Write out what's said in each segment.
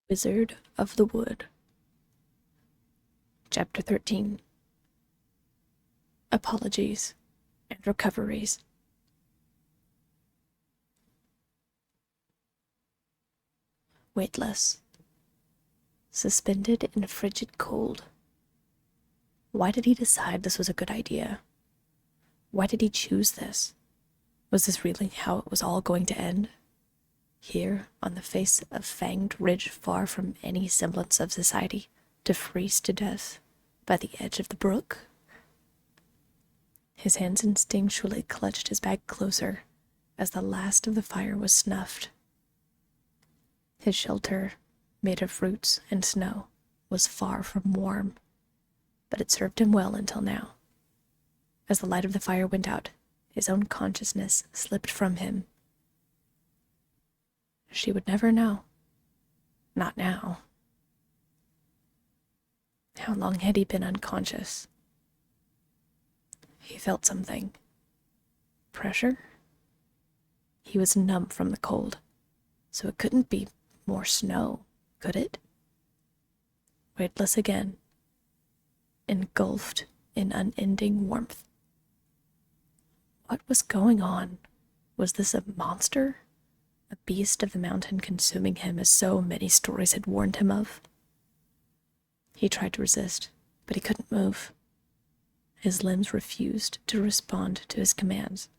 Wizard of the Wood. Chapter 13. Apologies and Recoveries. Weightless. Suspended in frigid cold. Why did he decide this was a good idea? Why did he choose this? Was this really how it was all going to end? Here, on the face of Fanged Ridge, far from any semblance of society, to freeze to death by the edge of the brook? His hands instinctually clutched his bag closer as the last of the fire was snuffed. His shelter, made of roots and snow, was far from warm, but it served him well until now. As the light of the fire went out, his own consciousness slipped from him. She would never know. Not now. How long had he been unconscious? He felt something. Pressure? He was numb from the cold, so it couldn't be more snow, could it? Weightless again, engulfed in unending warmth. What was going on? Was this a monster? A beast of the mountain consuming him as so many stories had warned him of? He tried to resist, but he couldn't move. His limbs refused to respond to his commands.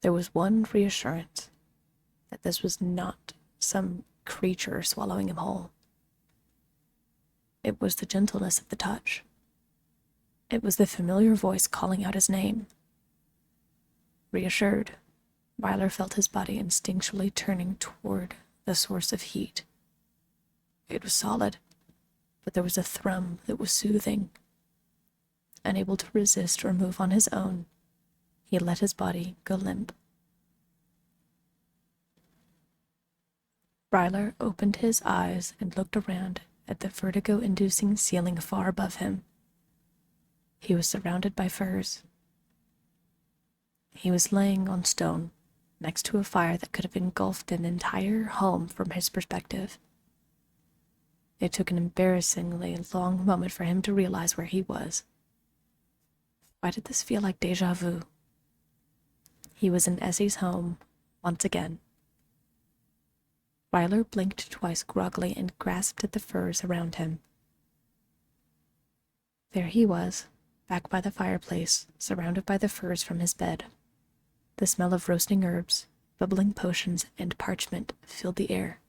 There was one reassurance, that this was not some creature swallowing him whole. It was the gentleness of the touch. It was the familiar voice calling out his name. Reassured, Rylir felt his body instinctually turning toward the source of heat. It was solid, but there was a thrum that was soothing. Unable to resist or move on his own, he let his body go limp. Rylir opened his eyes and looked around at the vertigo-inducing ceiling far above him. He was surrounded by firs. He was laying on stone, next to a fire that could have engulfed an entire home from his perspective. It took an embarrassingly long moment for him to realize where he was. Why did this feel like déjà vu? He was in Essie's home, once again. Rylir blinked twice groggily and grasped at the furs around him. There he was, back by the fireplace, surrounded by the furs from his bed. The smell of roasting herbs, bubbling potions, and parchment filled the air.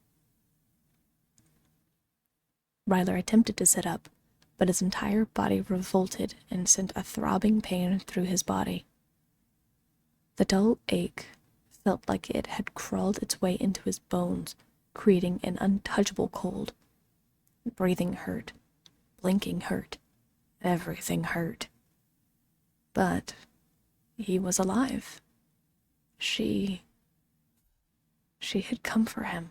Rylir attempted to sit up, but his entire body revolted and sent a throbbing pain through his body. The dull ache felt like it had crawled its way into his bones, creating an untouchable cold. Breathing hurt, blinking hurt, everything hurt. But he was alive. She had come for him.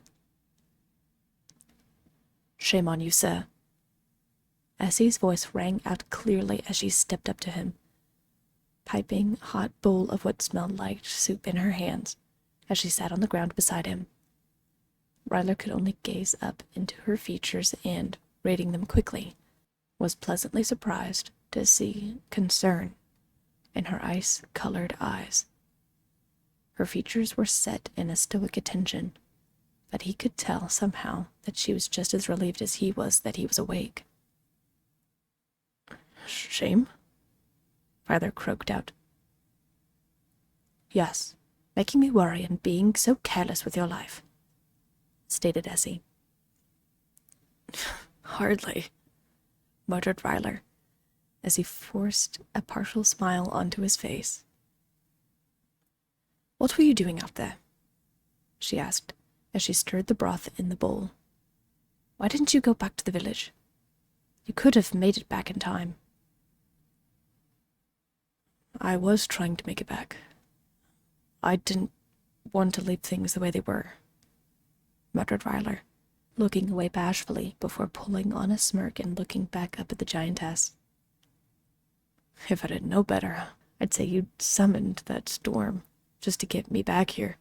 "Shame on you, sir." Essie's voice rang out clearly as she stepped up to him, piping a hot bowl of what smelled like soup in her hands as she sat on the ground beside him. Rylir could only gaze up into her features and, rating them quickly, was pleasantly surprised to see concern in her ice-colored eyes. Her features were set in a stoic attention, but he could tell somehow that she was just as relieved as he was that he was awake. "Shame?" Rylir croaked out. "Yes, making me worry and being so careless with your life," stated Essie. "Hardly," muttered Rylir, as he forced a partial smile onto his face. "What were you doing out there?" she asked, as she stirred the broth in the bowl. "Why didn't you go back to the village? You could have made it back in time." "I was trying to make it back. I didn't want to leave things the way they were," muttered Rylir, looking away bashfully before pulling on a smirk and looking back up at the giantess. "If I didn't know better, I'd say you'd summoned that storm just to get me back here."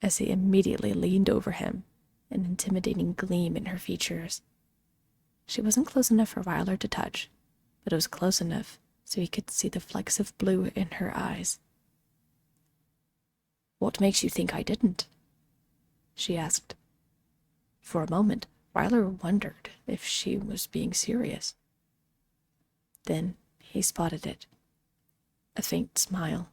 Essie immediately leaned over him, an intimidating gleam in her features. She wasn't close enough for Rylir to touch, but it was close enough so he could see the flecks of blue in her eyes. "What makes you think I didn't?" she asked. For a moment, Rylir wondered if she was being serious. Then he spotted it. A faint smile.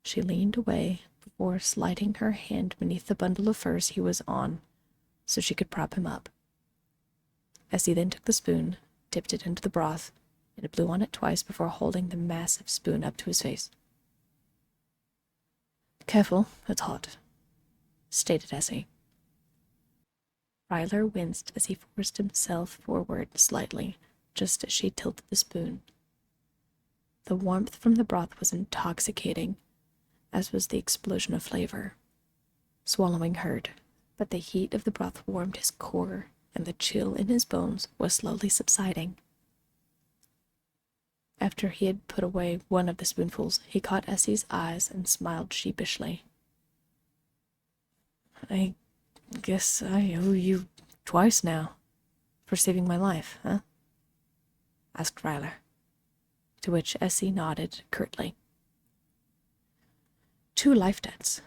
She leaned away before sliding her hand beneath the bundle of furs he was on so she could prop him up. Essie then took the spoon, dipped it into the broth, and blew on it twice before holding the massive spoon up to his face. "Careful, it's hot," stated Essie. Rylir winced as he forced himself forward slightly, just as she tilted the spoon. The warmth from the broth was intoxicating, as was the explosion of flavor. Swallowing hurt, but the heat of the broth warmed his core, and the chill in his bones was slowly subsiding. After he had put away one of the spoonfuls, he caught Essie's eyes and smiled sheepishly. "I guess I owe you twice now for saving my life, huh?" asked Rylir, to which Essie nodded curtly. "2 life debts.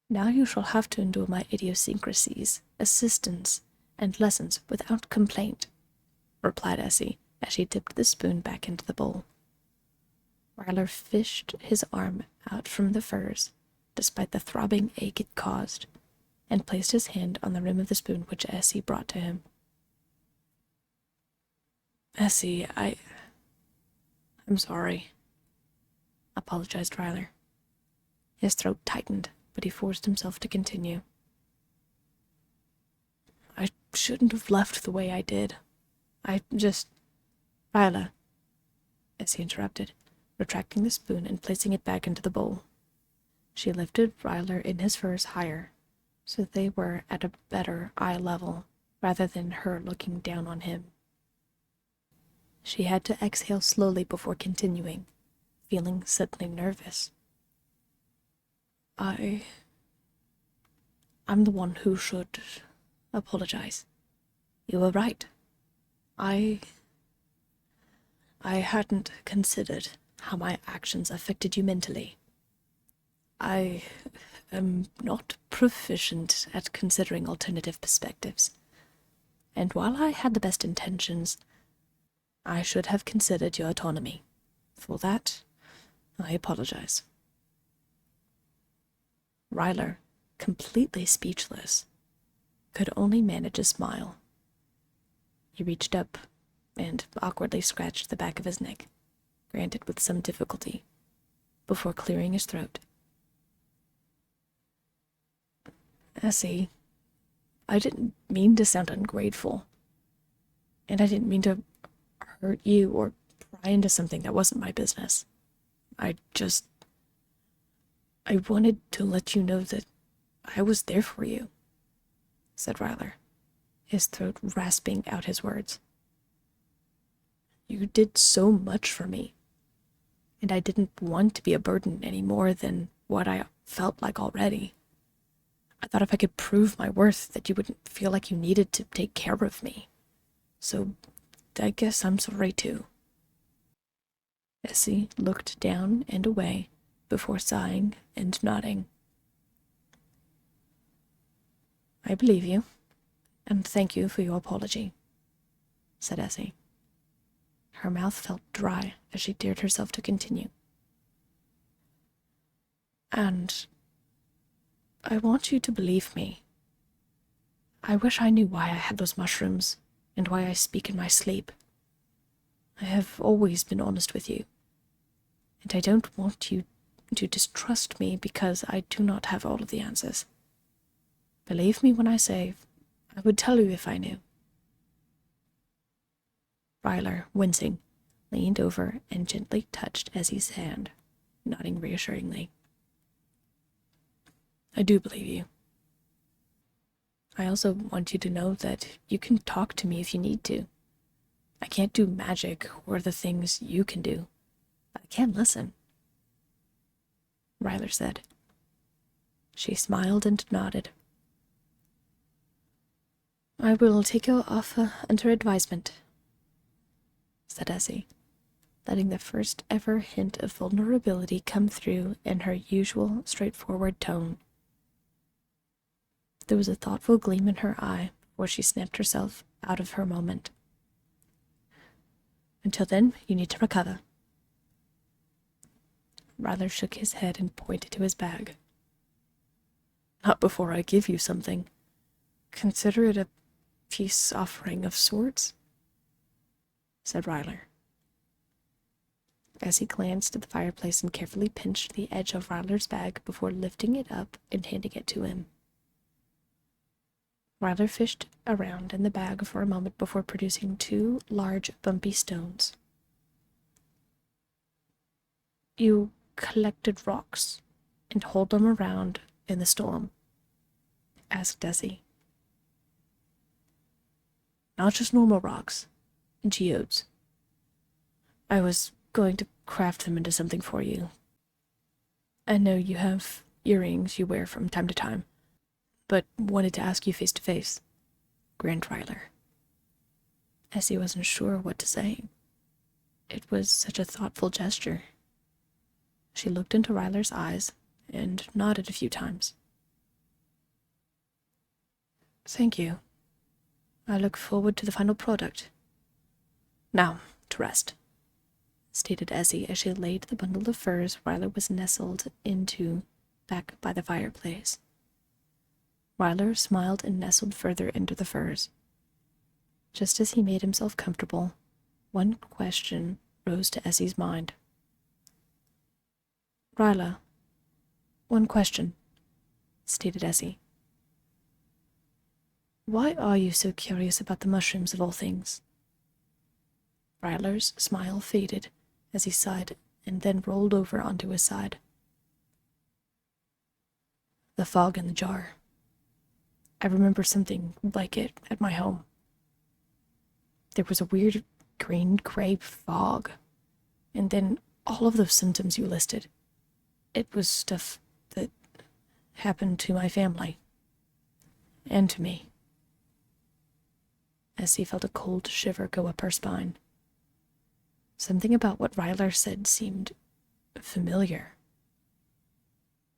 Now you shall have to endure my idiosyncrasies, assistance, and lessons without complaint," replied Essie as she dipped the spoon back into the bowl. Rylir fished his arm out from the furs, despite the throbbing ache it caused, and placed his hand on the rim of the spoon which Essie brought to him. "Essie, I'm sorry," apologized Rylir. His throat tightened, but he forced himself to continue. "I shouldn't have left the way I did. Rylir," Essie interrupted, retracting the spoon and placing it back into the bowl. She lifted Rylir in his furs higher, so they were at a better eye level, rather than her looking down on him. She had to exhale slowly before continuing, feeling suddenly nervous. I'm the one who should apologize. You were right. I hadn't considered how my actions affected you mentally. I am not proficient at considering alternative perspectives, and while I had the best intentions, I should have considered your autonomy. For that, I apologize." Rylir, completely speechless, could only manage a smile. He reached up and awkwardly scratched the back of his neck, granted with some difficulty, before clearing his throat. "Essie, I didn't mean to sound ungrateful, and I didn't mean to hurt you or pry into something that wasn't my business. I wanted to let you know that I was there for you," said Rylir, his throat rasping out his words. "You did so much for me, and I didn't want to be a burden any more than what I felt like already. I thought if I could prove my worth that you wouldn't feel like you needed to take care of me. So I guess I'm sorry too." Essie looked down and away before sighing and nodding. "I believe you, and thank you for your apology," said Essie. Her mouth felt dry as she dared herself to continue. "And I want you to believe me. I wish I knew why I had those mushrooms, and why I speak in my sleep. I have always been honest with you, and I don't want you to distrust me because I do not have all of the answers. Believe me when I say I would tell you if I knew." Rylir, wincing, leaned over and gently touched Essie's hand, nodding reassuringly. "I do believe you. I also want you to know that you can talk to me if you need to. I can't do magic or the things you can do, but I can listen," Rylir said. She smiled and nodded. "I will take your offer under advisement," said Essie, letting the first ever hint of vulnerability come through in her usual straightforward tone. There was a thoughtful gleam in her eye before she snapped herself out of her moment. "Until then, you need to recover." Rylir shook his head and pointed to his bag. "Not before I give you something. Consider it a peace offering of sorts," said Rylir. As he glanced at the fireplace and carefully pinched the edge of Ryler's bag before lifting it up and handing it to him. Rylir fished around in the bag for a moment before producing 2 large, bumpy stones. "You collected rocks and hold them around in the storm?" asked Essie. "Not just normal rocks, geodes. I was going to craft them into something for you. I know you have earrings you wear from time to time, but wanted to ask you face to face," grinned Rylir. Essie wasn't sure what to say. It was such a thoughtful gesture. She looked into Ryler's eyes and nodded a few times. "Thank you. I look forward to the final product. Now, to rest," stated Essie as she laid the bundle of furs Rylir was nestled into back by the fireplace. Rylir smiled and nestled further into the furs. Just as he made himself comfortable, one question rose to Essie's mind. "Rylir, one question," stated Essie. "Why are you so curious about the mushrooms of all things?" Ryler's smile faded as he sighed and then rolled over onto his side. "The fog in the jar. I remember something like it at my home. There was a weird green-gray fog, and then all of those symptoms you listed. It was stuff that happened to my family. And to me." Essie felt a cold shiver go up her spine. Something about what Rylir said seemed familiar,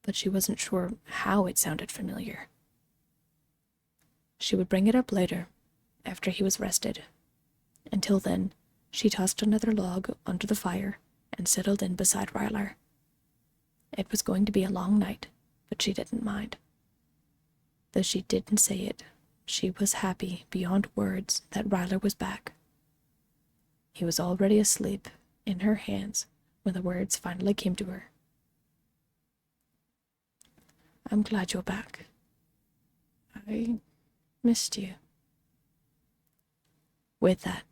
but she wasn't sure how it sounded familiar. She would bring it up later, after he was rested. Until then, she tossed another log onto the fire and settled in beside Rylir. It was going to be a long night, but she didn't mind. Though she didn't say it, she was happy beyond words that Rylir was back. He was already asleep in her hands when the words finally came to her. "I'm glad you're back. I missed you." With that,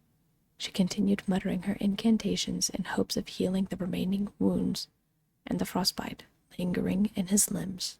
she continued muttering her incantations in hopes of healing the remaining wounds and the frostbite lingering in his limbs.